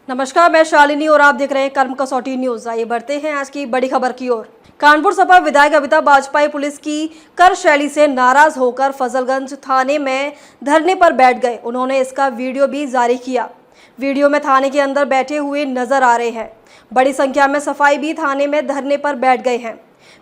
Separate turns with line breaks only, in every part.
नमस्कार, मैं शालिनी और आप देख रहे हैं कर्म कसौटी न्यूज। आइए बढ़ते हैं आज की बड़ी खबर की ओर। कानपुर सपा विधायक अमिताभ वाजपेयी पुलिस की कर शैली से नाराज होकर फजलगंज थाने में धरने पर बैठ गए। उन्होंने इसका वीडियो भी जारी किया। वीडियो में थाने के अंदर बैठे हुए नजर आ रहे हैं। बड़ी संख्या में सफाई भी थाने में धरने पर बैठ गए हैं।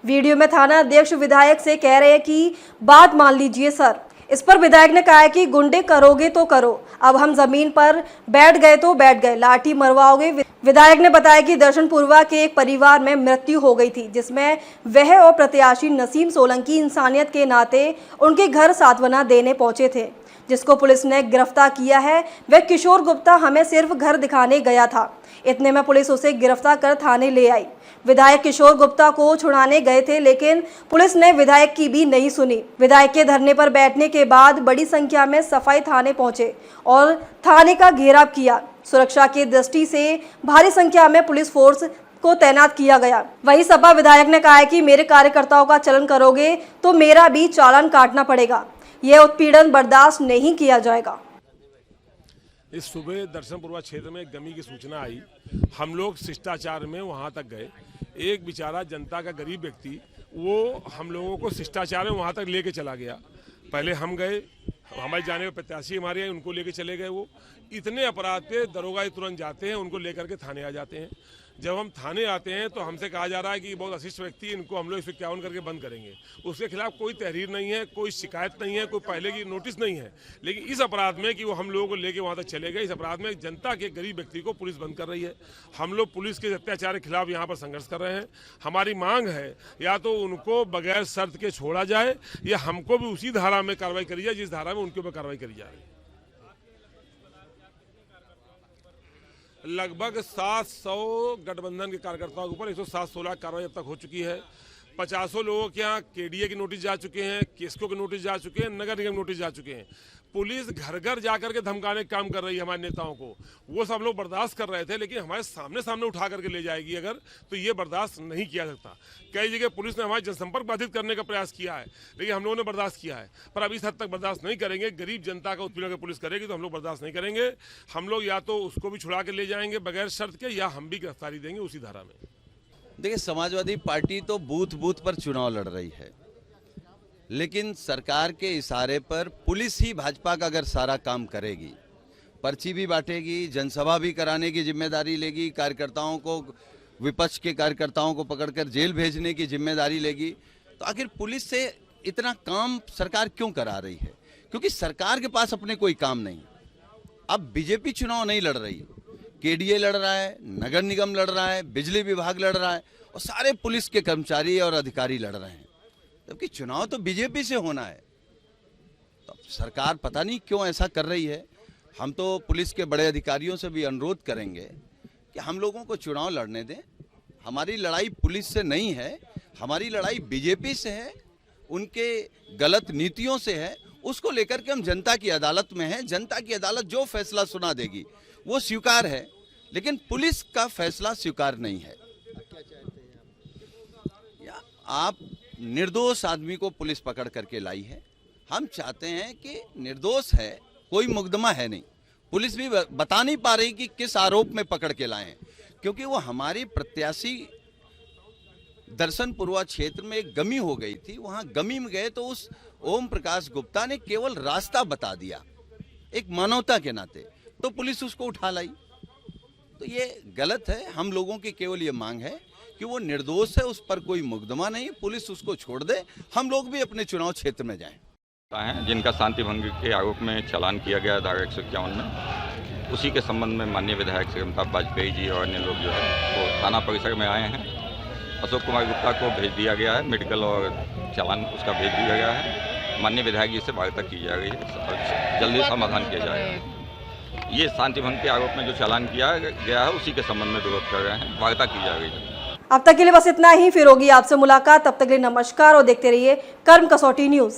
वीडियो में थाना अध्यक्ष विधायक से कह रहे हैं कि बात मान लीजिए सर। इस पर विधायक ने कहा है कि गुंडे करोगे तो करो, अब हम जमीन पर बैठ गए तो बैठ गए, लाठी मरवाओगे। विधायक ने बताया कि दर्शनपुरवा के एक परिवार में मृत्यु हो गई थी, जिसमें वह और प्रत्याशी नसीम सोलंकी इंसानियत के नाते उनके घर सांत्वना देने पहुंचे थे, जिसको पुलिस ने गिरफ्तार किया है। वह किशोर गुप्ता हमें सिर्फ घर दिखाने गया था, इतने में पुलिस उसे गिरफ्तार कर थाने ले आई। विधायक किशोर गुप्ता को छुड़ाने गए थे, लेकिन पुलिस ने विधायक की भी नहीं सुनी। विधायक के धरने पर बैठने के बाद बड़ी संख्या में सफाई थाने पहुंचे और थाने का घेराव किया। सुरक्षा की दृष्टि से भारी संख्या में पुलिस फोर्स को तैनात किया गया। वहीं सपा विधायक ने कहा है कि मेरे कार्यकर्ताओं का चलन करोगे तो मेरा भी चालान काटना पड़ेगा। यह उत्पीड़न बर्दाश्त नहीं किया जाएगा।
इस सुबह दर्शनपुरवा क्षेत्र में गमी की सूचना आई। हम लोग शिष्टाचार में वहां तक गए। एक बेचारा जनता का गरीब व्यक्ति वो हम लोगों को शिष्टाचार में वहां तक लेके चला गया। पहले हम गए, हमारे जाने के प्रत्याशी हमारे उनको लेके चले गए। वो इतने अपराध पे दरोगा तुरंत जाते हैं, उनको लेकर के थाने आ जाते हैं। जब हम थाने आते हैं तो हमसे कहा जा रहा है कि ये बहुत अशिष्ट व्यक्ति है, इनको हम लोग 151 करके बंद करेंगे। उसके खिलाफ कोई तहरीर नहीं है, कोई शिकायत नहीं है, कोई पहले की नोटिस नहीं है। लेकिन इस अपराध में कि वो हम लोगों को लेके वहाँ तक चले गए, इस अपराध में जनता के गरीब व्यक्ति को पुलिस बंद कर रही है। हम लोग पुलिस के अत्याचार के खिलाफ यहाँ पर संघर्ष कर रहे हैं। हमारी मांग है या तो उनको बगैर शर्त के छोड़ा जाए या हमको भी उसी धारा में कार्रवाई करी जाए जिस धारा में उनके ऊपर कार्रवाई करी जा रही है। लगभग 700 गठबंधन के कार्यकर्ताओं के ऊपर 107-16 कार्रवाई अब तक हो चुकी है। 50 लोगों के यहाँ केडीए की नोटिस जा चुके हैं, केस्को के नोटिस जा चुके हैं, नगर निगम नोटिस जा चुके हैं। पुलिस घर घर जाकर के धमकाने का काम कर रही है हमारे नेताओं को। वो सब लोग बर्दाश्त कर रहे थे, लेकिन हमारे सामने उठा करके ले जाएगी अगर, तो ये बर्दाश्त नहीं किया सकता। कई जगह पुलिस ने हमारे जनसंपर्क बाधित करने का प्रयास किया है, लेकिन हम लोगों ने बर्दाश्त किया है। पर अब इस हद तक बर्दाश्त नहीं करेंगे। गरीब जनता का उत्पीड़न पुलिस करेगी तो हम लोग बर्दाश्त नहीं करेंगे। हम लोग या तो उसको भी छुड़ा के ले जाएंगे बगैर शर्त के, या हम भी गिरफ्तारी देंगे उसी धारा में।
देखिए, समाजवादी पार्टी तो बूथ बूथ पर चुनाव लड़ रही है, लेकिन सरकार के इशारे पर पुलिस ही भाजपा का अगर सारा काम करेगी, पर्ची भी बांटेगी, जनसभा भी कराने की जिम्मेदारी लेगी, कार्यकर्ताओं को, विपक्ष के कार्यकर्ताओं को पकड़कर जेल भेजने की जिम्मेदारी लेगी, तो आखिर पुलिस से इतना काम सरकार क्यों करा रही है? क्योंकि सरकार के पास अपने कोई काम नहीं। अब बीजेपी चुनाव नहीं लड़ रही, केडीए लड़ रहा है, नगर निगम लड़ रहा है, बिजली विभाग लड़ रहा है और सारे पुलिस के कर्मचारी और अधिकारी लड़ रहे हैं, जबकि चुनाव तो बीजेपी से होना है। तो सरकार पता नहीं क्यों ऐसा कर रही है। हम तो पुलिस के बड़े अधिकारियों से भी अनुरोध करेंगे कि हम लोगों को चुनाव लड़ने दें। हमारी लड़ाई पुलिस से नहीं है, हमारी लड़ाई बीजेपी से है, उनके गलत नीतियों से है। उसको लेकर के हम जनता की अदालत में हैं। जनता की अदालत जो फैसला सुना देगी वो स्वीकार है, लेकिन पुलिस का फैसला स्वीकार नहीं है। या आप निर्दोष आदमी को पुलिस पकड़ करके लाई है। हम चाहते हैं कि निर्दोष है, कोई मुकदमा है नहीं। पुलिस भी बता नहीं पा रही कि किस आरोप में पकड़ के लाए हैं, क्योंकि वो हमारी प्रत्याशी दर्शनपुरवा क्षेत्र में एक गमी हो गई थी। वहां गमी में गए तो उस ओम प्रकाश गुप्ता ने केवल रास्ता बता दिया एक मानवता के नाते, तो पुलिस उसको उठा लाई। तो ये गलत है। हम लोगों की केवल ये मांग है कि वो निर्दोष है, उस पर कोई मुकदमा नहीं, पुलिस उसको छोड़ दे, हम लोग भी अपने चुनाव क्षेत्र में जाएं।
जिनका शांति भंग के आरोप में चालान किया गया धारा 151 में, उसी के संबंध में माननीय विधायक श्री अमिताभ वाजपेयी जी और अन्य लोग जो है वो थाना परिसर में आए हैं। अशोक कुमार गुप्ता को भेज दिया गया है, मेडिकल और चालान उसका भेज दिया गया है। माननीय विधायक जी से वार्ता की जा रही है और जल्दी समाधान किया जाएगा। ये शांति भंग के आरोप में जो चालान किया गया है उसी के संबंध में विरोध कर रहे हैं, वार्ता की जा रही है।
अब तक के लिए बस इतना ही। फिर होगी आपसे मुलाकात, तब तक के लिए नमस्कार और देखते रहिए कर्म कसौटी न्यूज।